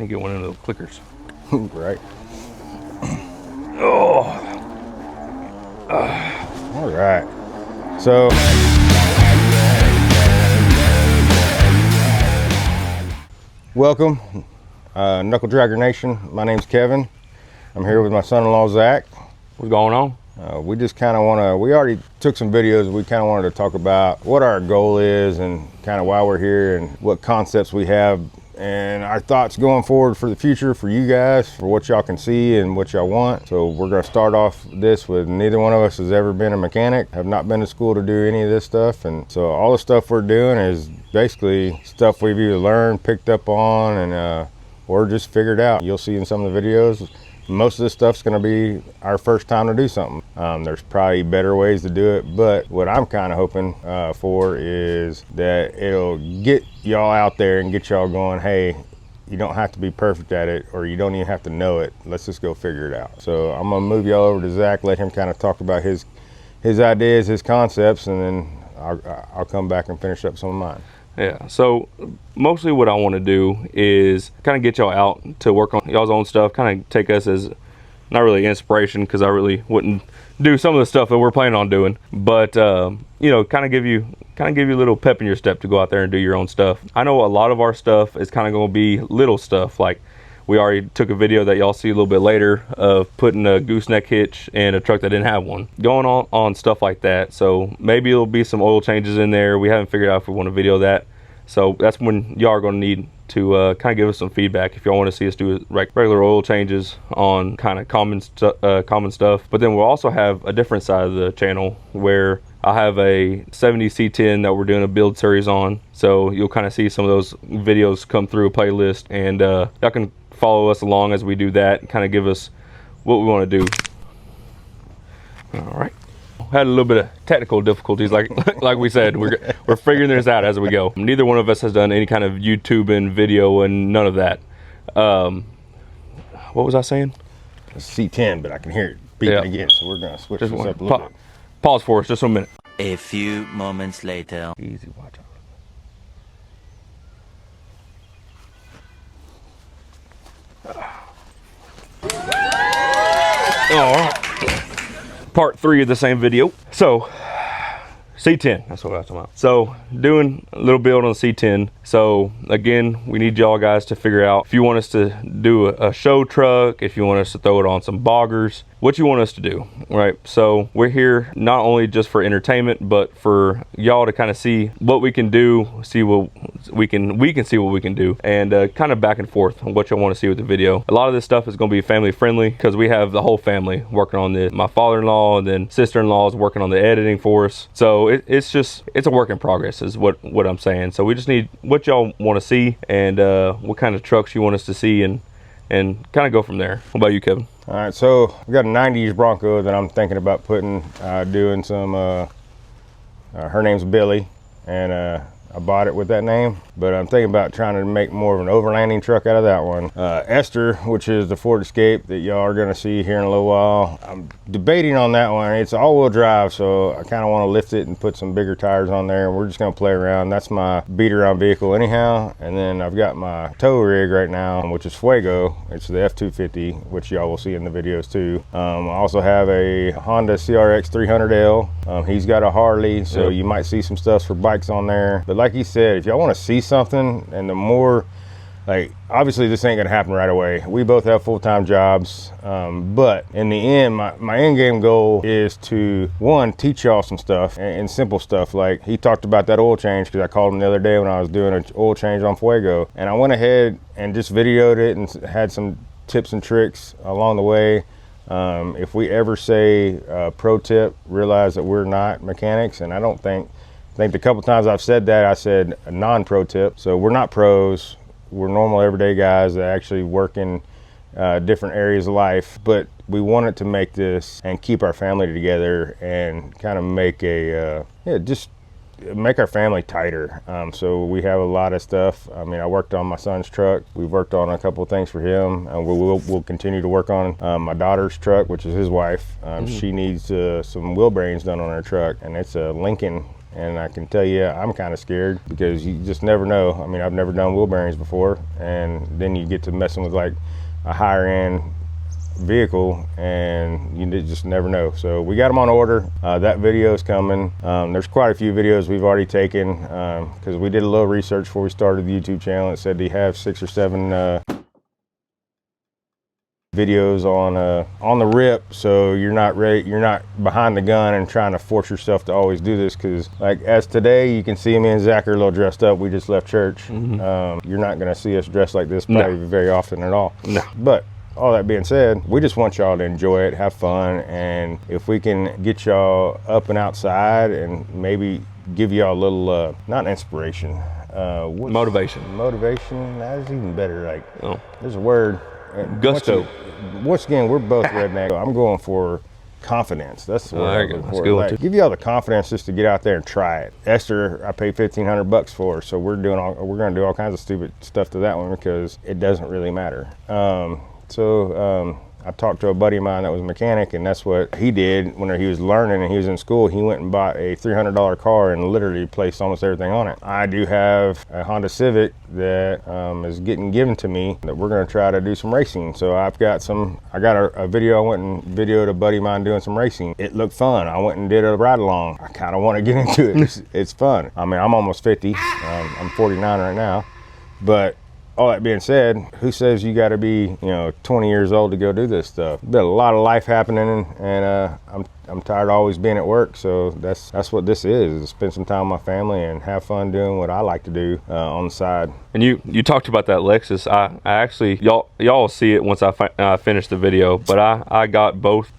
and get one of those clickers. Right. Oh. All right. So. Welcome, Knuckle Dragger Nation. My name's Kevin. I'm here with my son-in-law, Zach. What's going on? We just kind of want to, we already took some videos. We kind of wanted to talk about what our goal is and kind of why we're here and what concepts we have and our thoughts going forward for the future for you guys, for what y'all can see and what y'all want. So we're going to start off this with neither one of us has ever been a mechanic, have not been to school to do any of this stuff. And so all the stuff we're doing is basically stuff we've either learned, picked up on, and or just figured out. You'll see in some of the videos, most of this stuff's going to be our first time to do something. There's probably better ways to do it, but what I'm kind of hoping for is that it'll get y'all out there and get y'all going, hey, you don't have to be perfect at it, or you don't even have to know it. Let's just go figure it out. So I'm going to move y'all over to Zach, let him kind of talk about his ideas, his concepts, and then I'll come back and finish up some of mine. Yeah, so mostly what I want to do is kind of get y'all out to work on y'all's own stuff, kind of take us as not really inspiration, because I really wouldn't do some of the stuff that we're planning on doing, but you know, kind of give you a little pep in your step to go out there and do your own stuff. I know a lot of our stuff is kind of going to be little stuff, like we already took a video that y'all see a little bit later of putting a gooseneck hitch in a truck that didn't have one, going on stuff like that. So maybe it'll be some oil changes in there. We haven't figured out if we want to video that, so that's when y'all are going to need to kind of give us some feedback if y'all want to see us do regular oil changes on kind of common stuff. But then we'll also have a different side of the channel where I have a 70 C10 that we're doing a build series on, so you'll kind of see some of those videos come through a playlist, and y'all can follow us along as we do that and kind of give us what we want to do. All right, had a little bit of technical difficulties, like we said. We're figuring this out as we go. Neither one of us has done any kind of YouTube and video and none of that. What was I saying? It's C10, but I can hear it beeping again, so we're gonna switch this up a little bit. Pause for us just a minute. A few moments later. Easy, watch out. All right. Part 3 of the same video. So C10, that's what I was talking about. So doing a little build on the C10. So again, we need y'all guys to figure out if you want us to do a show truck, if you want us to throw it on some boggers, what you want us to do, right? So we're here not only just for entertainment, but for y'all to kind of see what we can do, see what we can see what we can do, and kind of back and forth on what y'all want to see with the video. A lot of this stuff is going to be family friendly because we have the whole family working on this. My father-in-law and then sister-in-law is working on the editing for us. So it's a work in progress is what I'm saying. So we just need what y'all want to see and what kind of trucks you want us to see, and kind of go from there. What about you, Kevin? All right, so we got a 90s Bronco that I'm thinking about doing some, her name's Billy, and I bought it with that name, but I'm thinking about trying to make more of an overlanding truck out of that one. Esther, which is the Ford Escape that y'all are gonna see here in a little while. I'm debating on that one. It's all-wheel drive, so I kind of want to lift it and put some bigger tires on there, and we're just gonna play around. That's my beat-around vehicle anyhow. And then I've got my tow rig right now, which is Fuego. It's the F250, which y'all will see in the videos too. I also have a Honda CRX 300L. He's got a Harley, so you might see some stuff for bikes on there. But like he said, if y'all want to see something, and the more, like, obviously this ain't gonna happen right away. We both have full-time jobs, but in the end, my end game goal is to, one, teach y'all some stuff and simple stuff. Like he talked about that oil change, because I called him the other day when I was doing an oil change on Fuego, and I went ahead and just videoed it and had some tips and tricks along the way. If we ever say pro tip, realize that we're not mechanics, and I think the couple times I've said that, I said a non-pro tip. So we're not pros. We're normal everyday guys that actually work in different areas of life, but we wanted to make this and keep our family together and kind of make just make our family tighter. So we have a lot of stuff. I mean, I worked on my son's truck. We've worked on a couple of things for him, and we'll continue to work on my daughter's truck, which is his wife. She needs some wheel bearings done on her truck, and it's a Lincoln And I can tell you, I'm kind of scared because you just never know. I mean, I've never done wheel bearings before, and then you get to messing with like a higher end vehicle, and you just never know. So we got them on order. That video is coming. There's quite a few videos we've already taken because we did a little research before we started the YouTube channel. It said they have 6 or 7 videos on the rip, so you're not behind the gun and trying to force yourself to always do this, because like as today you can see me and Zach are a little dressed up. We just left church. You're not going to see us dressed like this probably very often at all. No. But all that being said, we just want y'all to enjoy it, have fun, and if we can get y'all up and outside and maybe give y'all a little not inspiration, motivation. That is even better. Like there's a word, gusto. Once again, we're both redneck. I'm going for confidence. That's the word. That's good. Like, give y'all the confidence just to get out there and try it. Esther, I paid $1,500 for, so we're going to do all kinds of stupid stuff to that one because it doesn't really matter. I talked to a buddy of mine that was a mechanic, and that's what he did when he was learning and he was in school. He went and bought a $300 car and literally placed almost everything on it. I do have a Honda Civic that is getting given to me that we're going to try to do some racing. So I got a video. I went and videoed a buddy of mine doing some racing. It looked fun. I went and did a ride along. I kind of want to get into it. It's fun. I mean, I'm almost 50. I'm 49 right now, but all that being said, who says you got to be, 20 years old to go do this stuff? Been a lot of life happening, and I'm tired of always being at work. So that's what this is spend some time with my family and have fun doing what I like to do on the side. And you talked about that Lexus. I actually y'all will see it once I finish the video. But I got both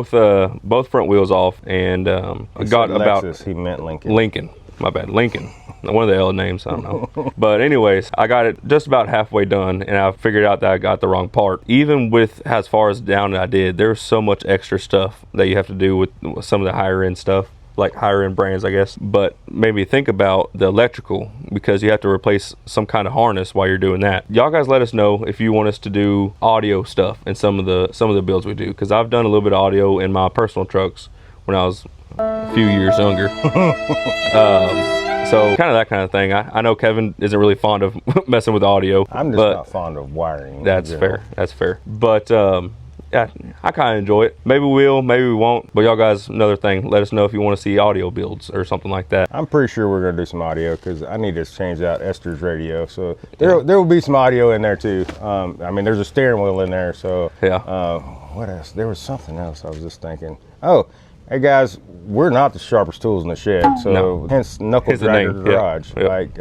front wheels off, and I got about Lexus, he meant Lincoln. Lincoln. My bad, Lincoln. One of the L names, I don't know. But anyways, I got it just about halfway done, and I figured out that I got the wrong part. Even with as far as down as I did, there's so much extra stuff that you have to do with some of the higher end stuff, like higher end brands, I guess. But maybe think about the electrical, because you have to replace some kind of harness while you're doing that. Y'all guys let us know if you want us to do audio stuff in some of the builds we do, because I've done a little bit of audio in my personal trucks when I was a few years younger. So kind of that kind of thing. I know Kevin isn't really fond of messing with audio. I'm just not fond of wiring. That's fair. That's fair. But yeah, I kind of enjoy it. Maybe we will, maybe we won't. But y'all guys, another thing, let us know if you want to see audio builds or something like that. I'm pretty sure we're going to do some audio because I need to change out Esther's radio. So there will be some audio in there too. I mean, there's a steering wheel in there. So yeah. What else? There was something else I was just thinking. Oh, hey guys, we're not the sharpest tools in the shed, so hence Knuckle Dragger Garage. Yep. Like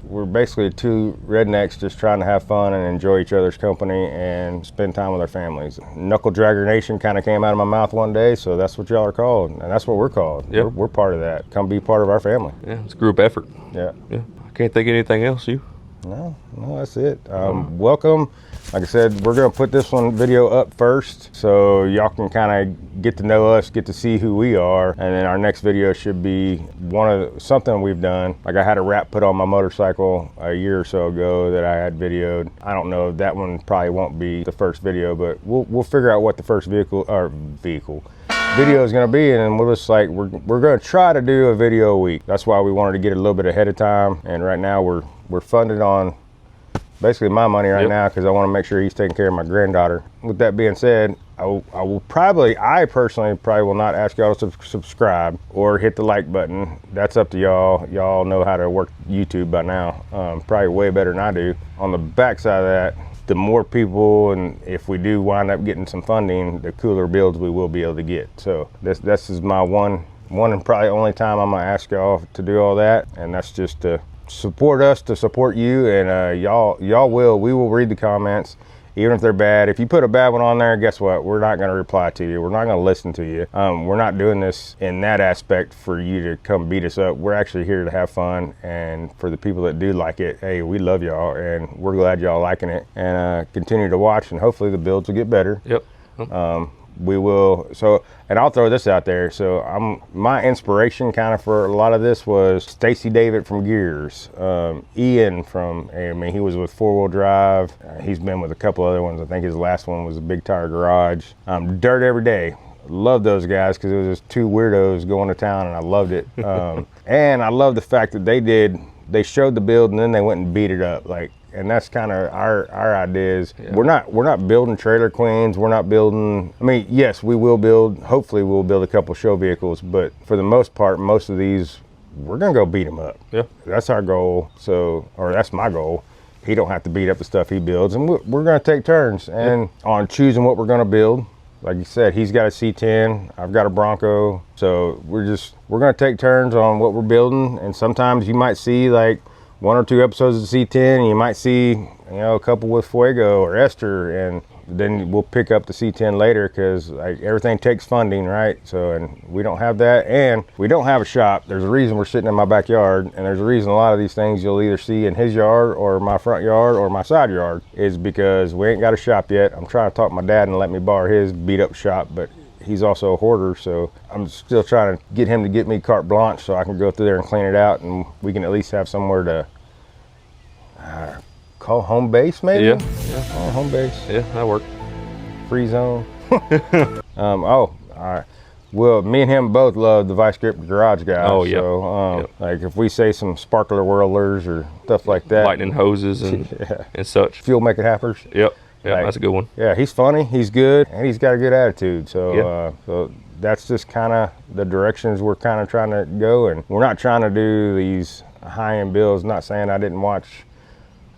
we're basically two rednecks just trying to have fun and enjoy each other's company and spend time with our families. Knuckle Dragger Nation kind of came out of my mouth one day, so that's what y'all are called, and that's what we're called. Yep. We're part of that. Come be part of our family. Yeah, it's a group effort. Yeah. I can't think of anything else. You? No, that's it. Welcome. Like I said, we're going to put this video up first so y'all can kind of get to know us, get to see who we are, and then our next video should be something we've done. Like I had a wrap put on my motorcycle a year or so ago that I had videoed. I don't know, that one probably won't be the first video, but we'll figure out what the first video is going to be, and then we're going to try to do a video a week. That's why we wanted to get a little bit ahead of time, and right now we're funded on basically my money right now because I want to make sure he's taking care of my granddaughter. With that being said, I personally probably will not ask y'all to subscribe or hit the like button. That's up to y'all. Y'all know how to work YouTube by now, probably way better than I do. On the backside of that, the more people, and if we do wind up getting some funding, the cooler builds we will be able to get. So this is my one and probably only time I'm gonna ask y'all to do all that, and that's just to support us, to support you, and we will read the comments, even if they're bad. If you put a bad one on there, guess what? We're not going to reply to you. We're not going to listen to you. We're not doing this in that aspect for you to come beat us up. We're actually here to have fun, and for the people that do like it, hey, we love y'all, and we're glad y'all liking it, and continue to watch, and hopefully the builds will get better. Yep. We will. So, and I'll throw this out there. So my inspiration kind of for a lot of this was Stacy David from Gears, Ian from, he was with 4-Wheel Drive. He's been with a couple other ones. I think his last one was a Big Tire Garage. Dirt Every Day. loved those guys because it was just two weirdos going to town, and I loved it. And I love the fact that they showed the build and then they went and beat it up. Like, and that's kind of our idea is we're not building trailer queens. We're not building, I mean, yes, we will build, hopefully we'll build a couple show vehicles, but for the most part, most of these, we're gonna go beat them up. Yeah. That's our goal. So, or that's my goal. He don't have to beat up the stuff he builds, and we're gonna take turns and on choosing what we're gonna build. Like you said, he's got a C10, I've got a Bronco. So we're gonna take turns on what we're building. And sometimes you might see like 1 or 2 episodes of C10, and you might see, you know, a couple with Fuego or Esther, and then we'll pick up the C10 later because like everything takes funding, right? So, and we don't have that, and we don't have a shop. There's a reason we're sitting in my backyard, and there's a reason a lot of these things you'll either see in his yard or my front yard or my side yard is because we ain't got a shop yet. I'm trying to talk my dad and let me borrow his beat up shop, but he's also a hoarder, so I'm still trying to get him to get me carte blanche so I can go through there and clean it out, and we can at least have somewhere to call home base, maybe? Yeah. Oh, home base. Yeah, that worked. Free zone. All right. Well, me and him both love the Vice Grip Garage guy. Oh, yeah. So, like if we say some sparkler whirlers or stuff like that. Lightning hoses and such. Fuel make it happers. Yep. Yeah, Like, that's a good one. Yeah, he's funny, he's good, and he's got a good attitude. So, so that's just kind of the directions we're kind of trying to go. And we're not trying to do these high-end builds. Not saying I didn't watch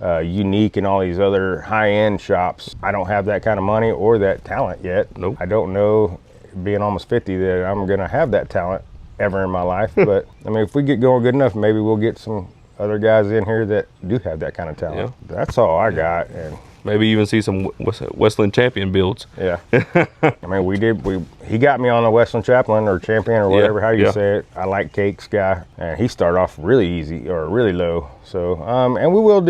Unique and all these other high-end shops. I don't have that kind of money or that talent yet. Nope. I don't know, being almost 50, that I'm gonna have that talent ever in my life. But I mean, if we get going good enough, maybe we'll get some other guys in here that do have that kind of talent. Yeah. That's all I got. And Maybe even see some Westland Champion builds. yeah. I mean, he got me on the Westland Chaplain or Champion or whatever, how you say it. I like Cakes guy, and he started off really easy or really low. So, and we'll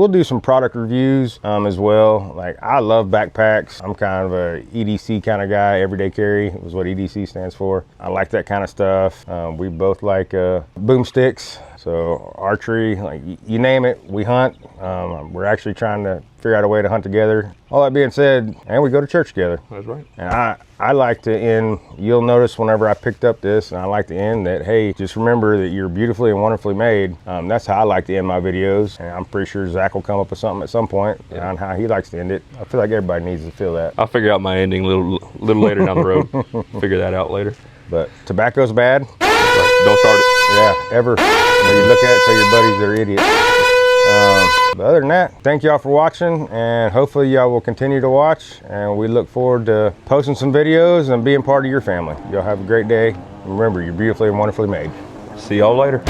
do some product reviews as well. Like, I love backpacks. I'm kind of a EDC kind of guy, everyday carry is what EDC stands for. I like that kind of stuff. We both like boomsticks. So archery, like you name it, we hunt. We're actually trying to figure out a way to hunt together. All that being said, and we go to church together. That's right. And I like to end, you'll notice whenever I picked up this, and I like to end that, hey, just remember that you're beautifully and wonderfully made. That's how I like to end my videos. And I'm pretty sure Zach will come up with something at some point on how he likes to end it. I feel like everybody needs to feel that. I'll figure out my ending a little later down the road. Figure that out later. But tobacco's bad. Don't start it. Yeah, ever. When you look at it, tell your buddies they're idiots. But other than that, thank y'all for watching, and hopefully y'all will continue to watch, and we look forward to posting some videos and being part of your family. Y'all have a great day. And remember, you're beautifully and wonderfully made. See y'all later.